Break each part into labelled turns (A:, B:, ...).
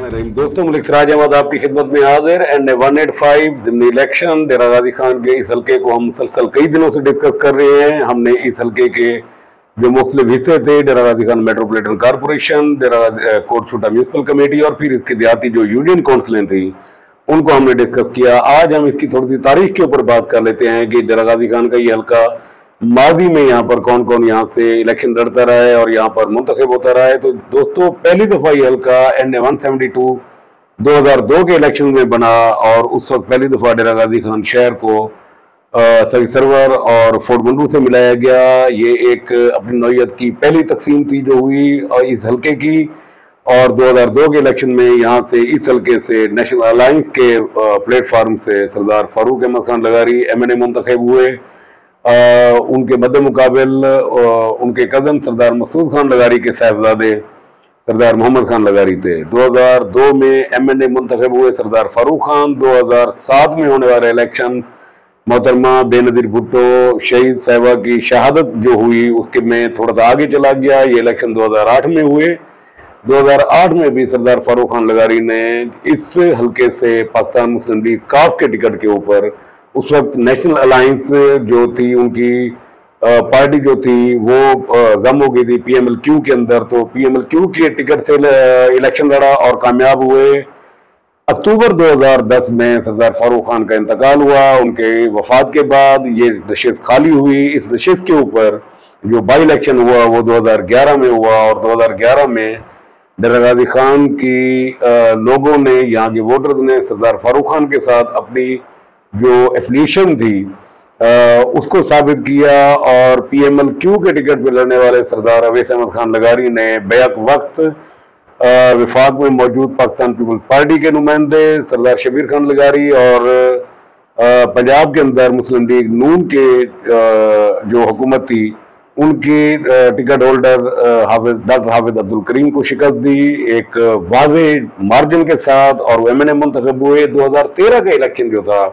A: बिस्मिल्लाहिर्रहमानिर्रहीम। दोस्तों, मलिक सिराज अहमद आपकी खिदमत में हाजिर। एंड 185 ज़िमनी इलेक्शन डेरा गाजी खान के इस हल्के को हम मुसलसल कई दिनों से डिस्कस कर रहे हैं। हमने इस हल्के के जो मुख्तलिफ हिस्से थे, डेरा गाजी खान मेट्रोपॉलिटन कॉरपोरेशन, डेरा कोट छोटा म्यूनसिपल कमेटी और फिर इसके देहाती जो यूनियन काउंसिलें थी, उनको हमने डिस्कस किया। आज हम इसकी थोड़ी सी तारीख के ऊपर बात कर लेते हैं कि डेरा गाजी खान का ये हल्का माजी में यहाँ पर कौन कौन यहाँ से इलेक्शन लड़ता रहा है और यहाँ पर मुंतखब होता रहा है। तो दोस्तों, पहली दफा ये हल्का NA 172 2002 के इलेक्शन में बना और उस वक्त पहली दफा डेरा गाजी खान शहर को सरी सरवर और फोर्ट मंडू से मिलाया गया। ये एक अपनी नौयत की पहली तकसीम थी जो हुई और इस हल्के की। और 2002 के इलेक्शन में यहाँ से इस हल्के से नेशनल अलायंस के प्लेटफार्म से सरदार फारूक अहमद खान लगारी MNA मुंतखब हुए। उनके मद्दे मुकाबिल उनके कज़न सरदार मकसूद खान लगारी के साहबजादे सरदार मोहम्मद खान लगारी थे। 2002 में MNA मुंतखब हुए सरदार फारूक खान। 2007 में होने वाला इलेक्शन मोहतरमा बेनज़ीर भुट्टो शहीद साहिबा की शहादत जो हुई उसके में थोड़ा सा आगे चला गया। ये इलेक्शन 2008 में हुए। 2008 में भी सरदार फारूक खान लगारी ने इस हल्के से पाकिस्तान मुस्लिम लीग काफ के टिकट के ऊपर, उस वक्त नेशनल अलायंस जो थी उनकी पार्टी जो थी वो जम हो गई थी PMLQ के अंदर, तो PMLQ के टिकट से इलेक्शन लड़ा और कामयाब हुए। अक्टूबर 2010 में सरदार फारूक खान का इंतकाल हुआ। उनके वफात के बाद ये नशिस्त खाली हुई। इस नशिस्त के ऊपर जो बाई इलेक्शन हुआ वो 2011 में हुआ और 2011 में डेरा गाजी खान की लोगों ने, यहाँ के वोटर्स ने सरदार फारूक खान के साथ अपनी जो एफिलिएशन थी उसको साबित किया और PMLQ के टिकट पर लड़ने वाले सरदार अवैस अहमद खान लगारी ने बैक वक्त विफाक में मौजूद पाकिस्तान पीपल्स पार्टी के नुमाइंदे सरदार शबीर खान लगारी और पंजाब के अंदर मुस्लिम लीग नून के जो हुकूमत थी उनकी टिकट होल्डर डॉक्टर हाफिज अब्दुल करीम को शिकस्त दी एक वाज़े मार्जिन के साथ और वो MNA मुंतखब हुए। 2013 का इलेक्शन जो था,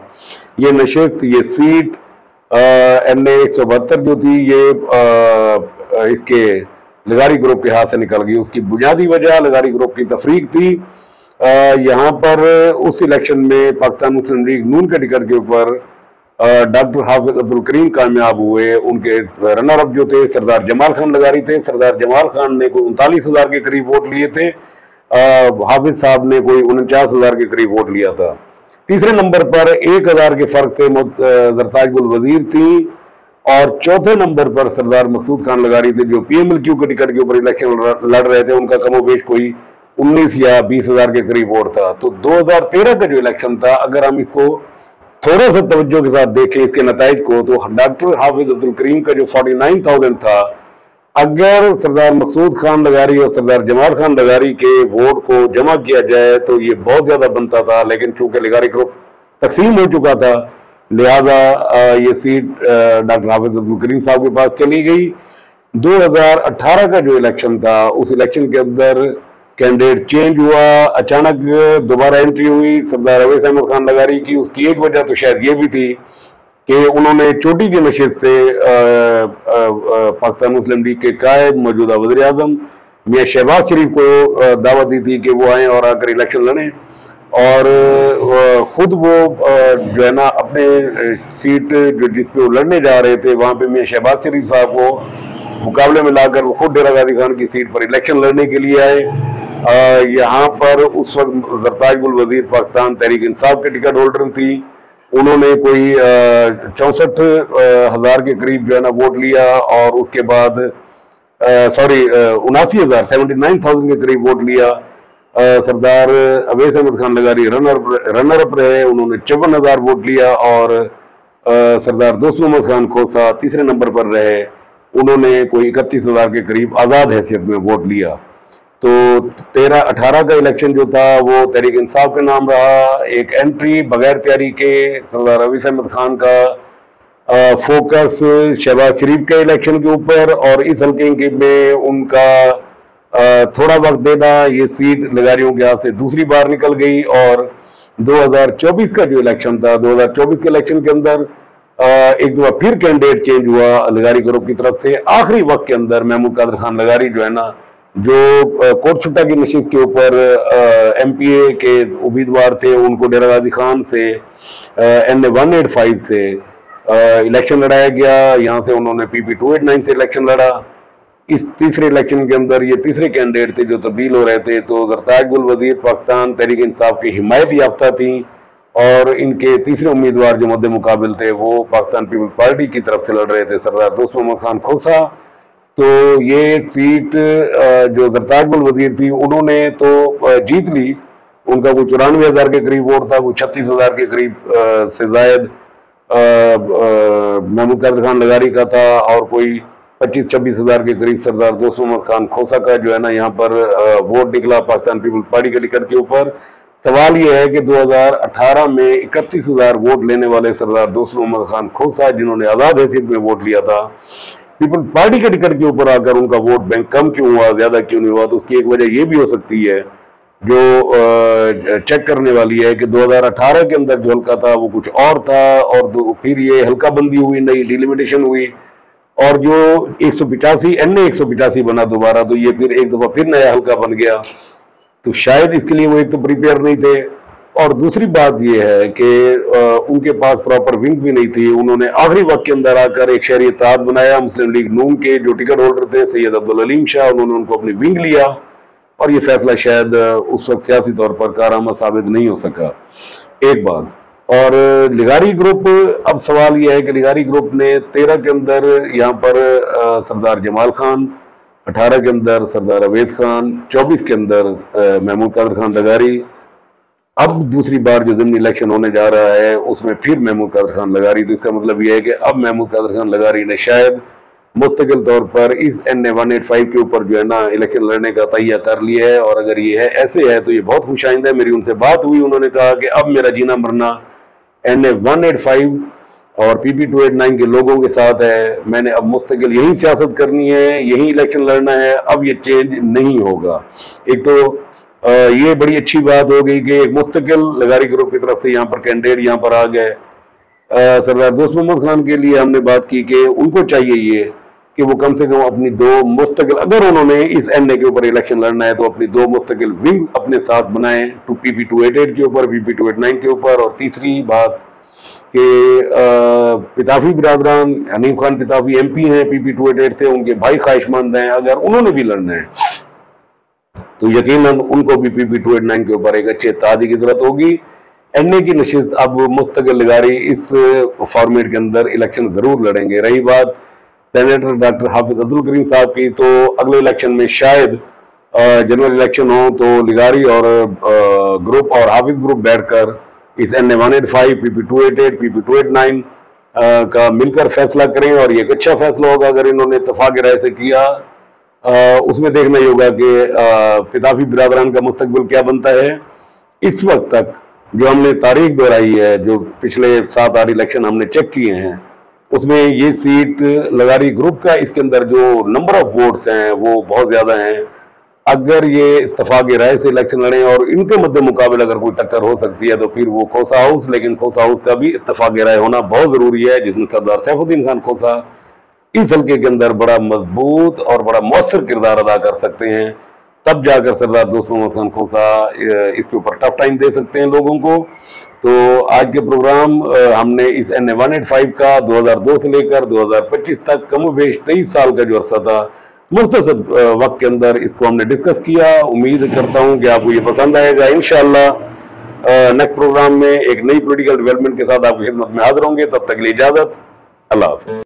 A: ये नशिस्त, ये सीट NA 172 जो थी ये इसके लगारी ग्रुप के हाथ से निकल गई। उसकी बुनियादी वजह लगारी ग्रुप की तफरीक थी। यहाँ पर उस इलेक्शन में पाकिस्तान मुस्लिम लीग नून के टिकट के ऊपर डॉक्टर हाफिज अब्दुल करीम कामयाब हुए। उनके रनर अप जो थे सरदार जमाल खान लगारी थे। सरदार जमाल खान ने कोई 39,000 के करीब वोट लिए थे। हाफिज साहब ने कोई 49,000 के करीब वोट लिया था। तीसरे नंबर पर 1,000 के फर्क से जरताज गुल वजीर थी और चौथे नंबर पर सरदार मकसूद खान लगारी थे जो PMLQ के टिकट के ऊपर इलेक्शन लड़ रहे थे। उनका कमोबेश कोई 19 या 20,000 के करीब वोट था। तो 2013 का जो इलेक्शन था, अगर हम इसको थोड़ा सा तवज्जो के साथ देखें इसके नताइज को, तो डॉक्टर हाफिज अब्दुल करीम का जो 49,000 था, अगर सरदार मकसूद खान लगारी और सरदार जमाल खान लगारी के वोट को जमा किया जाए तो ये बहुत ज्यादा बनता था। लेकिन चूंकि लगारी ग्रुप तकसीम हो चुका था, लिहाजा ये सीट डॉक्टर हाफिज अब्दुल करीम साहब के पास चली गई। 2018 का जो इलेक्शन था, उस इलेक्शन के अंदर कैंडिडेट चेंज हुआ। अचानक दोबारा एंट्री हुई सरदार अवैस अहमद खान लगारी की। उसकी एक वजह तो शायद ये भी थी कि उन्होंने चोटी की नशिस्त से पाकिस्तान मुस्लिम लीग के कायद मौजूदा वज़ीर आज़म मियां शहबाज शरीफ को दावत दी थी कि वो आएँ और आकर इलेक्शन लड़ें। और खुद वो जो है ना अपने सीट जो जिस पे वो लड़ने जा रहे थे वहाँ पे मियां शहबाज शरीफ साहब को मुकाबले में लाकर वो खुद डेरा गाजी खान की सीट पर इलेक्शन लड़ने के लिए आए। यहाँ पर उस वक्त जरताज गुल वजीर पाकिस्तान तहरीक इंसाफ के टिकट होल्डर थी। उन्होंने कोई 64,000 के करीब जो है ना वोट लिया और उसके बाद 79,000 के करीब वोट लिया। सरदार अवैस अहमद खान लगारी रनर अप रहे, उन्होंने 54,000 वोट लिया और सरदार दोस्त मोहम्मद खान खोसा तीसरे नंबर पर रहे, उन्होंने कोई 31,000 के करीब आज़ाद हैसियत में वोट लिया। तो 13-18 का इलेक्शन जो था वो तहरीक इंसाफ के नाम रहा। एक एंट्री बगैर तैयारी के सरदार अवैस अहमद खान का फोकस शहबाज शरीफ के इलेक्शन के ऊपर और इस हल्के में उनका थोड़ा वक्त देना, ये सीट लगारियों के हाथ से दूसरी बार निकल गई। और 2024 का जो इलेक्शन था, 2024 के इलेक्शन के अंदर एक दफा फिर कैंडिडेट चेंज हुआ लगारी ग्रुप की तरफ से। आखिरी वक्त के अंदर महमूद कादर खान लगारी जो है ना जो कोट छुट्टा की नशिस्त के ऊपर MPA के उम्मीदवार थे, उनको डेरा गाजी खान से NA 185 से इलेक्शन लड़ाया गया। यहाँ से उन्होंने PP 289 से इलेक्शन लड़ा। इस तीसरे इलेक्शन के अंदर ये तीसरे कैंडिडेट थे जो तब्दील हो रहे थे। तो ज़रताज गुल वज़ीर पाकिस्तान तहरीक इंसाफ की हिमायत याफ्ता थी, और इनके तीसरे उम्मीदवार जो मद्दे मुकाबिल थे वो पाकिस्तान पीपल्स पार्टी की तरफ से लड़ रहे थे, सरदार दोस्त मोहम्मद खान खोसा। तो ये सीट जो ज़रताज गुल वज़ीर थी उन्होंने तो जीत ली। उनका कोई 94,000 के करीब वोट था, कोई 36,000 के करीब से जायद महमूद कादिर खान लगारी का था, और कोई 25-26,000 के करीब सरदार दोस्त मोहम्मद खान खोसा का जो है ना यहाँ पर वोट निकला पाकिस्तान पीपल्स पार्टी के टिकट के ऊपर। सवाल ये है कि 2018 में 31,000 वोट लेने वाले सरदार दोस्त मोहम्मद खान खोसा, जिन्होंने आज़ाद हैसियत में वोट लिया था, पीपल्स पार्टी के टिकट के ऊपर आकर उनका वोट बैंक कम क्यों हुआ, ज्यादा क्यों नहीं हुआ? तो उसकी एक वजह ये भी हो सकती है जो चेक करने वाली है कि 2018 के अंदर जो हल्का था वो कुछ और था, और फिर ये हल्का बंदी हुई, नई डिलिमिटेशन हुई, और जो 185 NA 185 बना दोबारा, तो ये फिर एक दफा फिर नया हल्का बन गया। तो शायद इसके लिए वो एक तो प्रिपेयर नहीं थे, और दूसरी बात ये है कि उनके पास प्रॉपर विंग भी नहीं थी। उन्होंने आखिरी वक्त के अंदर आकर एक शहरी इत्तेहाद बनाया, मुस्लिम लीग नून के जो टिकट होल्डर थे सैयद अब्दुल अलीम शाह, उन्होंने उनको अपनी विंग लिया, और ये फैसला शायद उस वक्त सियासी तौर पर कारआमद साबित नहीं हो सका। एक बात। और लिगारी ग्रुप, अब सवाल यह है कि लिगारी ग्रुप ने 13 के अंदर यहाँ पर सरदार जमाल खान, 18 के अंदर सरदार अवैध खान, 24 के अंदर महमूद कादिर खान लगारी। अब दूसरी बार जो ज़िमनी इलेक्शन होने जा रहा है उसमें फिर महमूद कादिर खान लगारी। तो इसका मतलब यह है कि अब महमूद कादिर खान लगारी ने शायद मुस्तकिल तौर पर इस NA 185 के ऊपर जो है ना इलेक्शन लड़ने का तैयार कर लिया है। और अगर ये है ऐसे है तो ये बहुत खुशाइंद है। मेरी उनसे बात हुई, उन्होंने कहा कि अब मेरा जीना मरना NA 185 और PP 289 के लोगों के साथ है। मैंने अब मुस्तकिल यही सियासत करनी है, यही इलेक्शन लड़ना है, अब ये चेंज नहीं होगा। एक तो ये बड़ी अच्छी बात हो गई कि एक मुस्तकिल लगारी ग्रुप की तरफ से यहाँ पर कैंडिडेट यहाँ पर आ गए। सरदार दोस्त मोहम्मद खान के लिए हमने बात की कि उनको चाहिए ये कि वो कम से कम अपनी दो मुस्तकिल, अगर उन्होंने इस NA के ऊपर इलेक्शन लड़ना है तो अपनी दो मुस्तकिल विंग अपने साथ बनाएं, PP 288 के ऊपर, PP 289 के ऊपर। और तीसरी बात कि पिताफी बिरादरान, हनीफ खान पिताफी MP हैं PP 288 से, उनके भाई ख्वाहिशमंद हैं, अगर उन्होंने भी लड़ना है तो यकीनन उनको भी PP 289 के ऊपर एक अच्छे इत्तेहादी की जरूरत होगी। NA की नशिस्त अब मुस्तकिल लगारी इस फॉर्मेट के अंदर इलेक्शन जरूर लड़ेंगे। रही बात सेनेटर डॉक्टर हाफिज अब्दुल करीम साहब की, तो अगले इलेक्शन में शायद जनरल इलेक्शन हो तो लिगारी और ग्रुप और हाफिज ग्रुप बैठकर इस NA 185, PP 288, PP 289 का मिलकर फैसला करें, और ये एक अच्छा फैसला होगा अगर इन्होंने इत्तेफाक राय से किया। उसमें देखना ही होगा कि पिताफी बिरादरान का मुस्तकबिल क्या बनता है। इस वक्त तक जो हमने तारीख दोहराई है, जो पिछले 7-8 इलेक्शन हमने चेक किए हैं, उसमें ये सीट लगारी ग्रुप का, इसके अंदर जो नंबर ऑफ वोट्स हैं वो बहुत ज्यादा हैं। अगर ये इत्तेफाक राय से इलेक्शन लड़े और इनके मद्दे मुकाबले अगर कोई टक्कर हो सकती है तो फिर वो खोसा हाउस, लेकिन खोसा हाउस का भी इत्तेफाक राय होना बहुत जरूरी है, जिसमें सरदार सैफुद्दीन खान खोसा इस हल्के के अंदर बड़ा मजबूत और बड़ा मौसर किरदार अदा कर सकते हैं। तब जाकर सरदार दोस्त मोहम्मद खान खोसा इसके ऊपर टफ टाइम दे सकते हैं लोगों को। तो आज के प्रोग्राम हमने इस NA 185 का 2002 से लेकर 2025 तक कम बेश 23 साल का जो अरसा था, मुख्तसर वक्त के अंदर इसको हमने डिस्कस किया। उम्मीद करता हूँ कि आपको ये पसंद आएगा। इंशाअल्लाह नेक्स्ट प्रोग्राम में एक नई पॉलिटिकल डेवलपमेंट के साथ आपकी खिदमत में हाजिर होंगे। तब तक के लिए इजाजत, अल्लाह हाफ़िज़।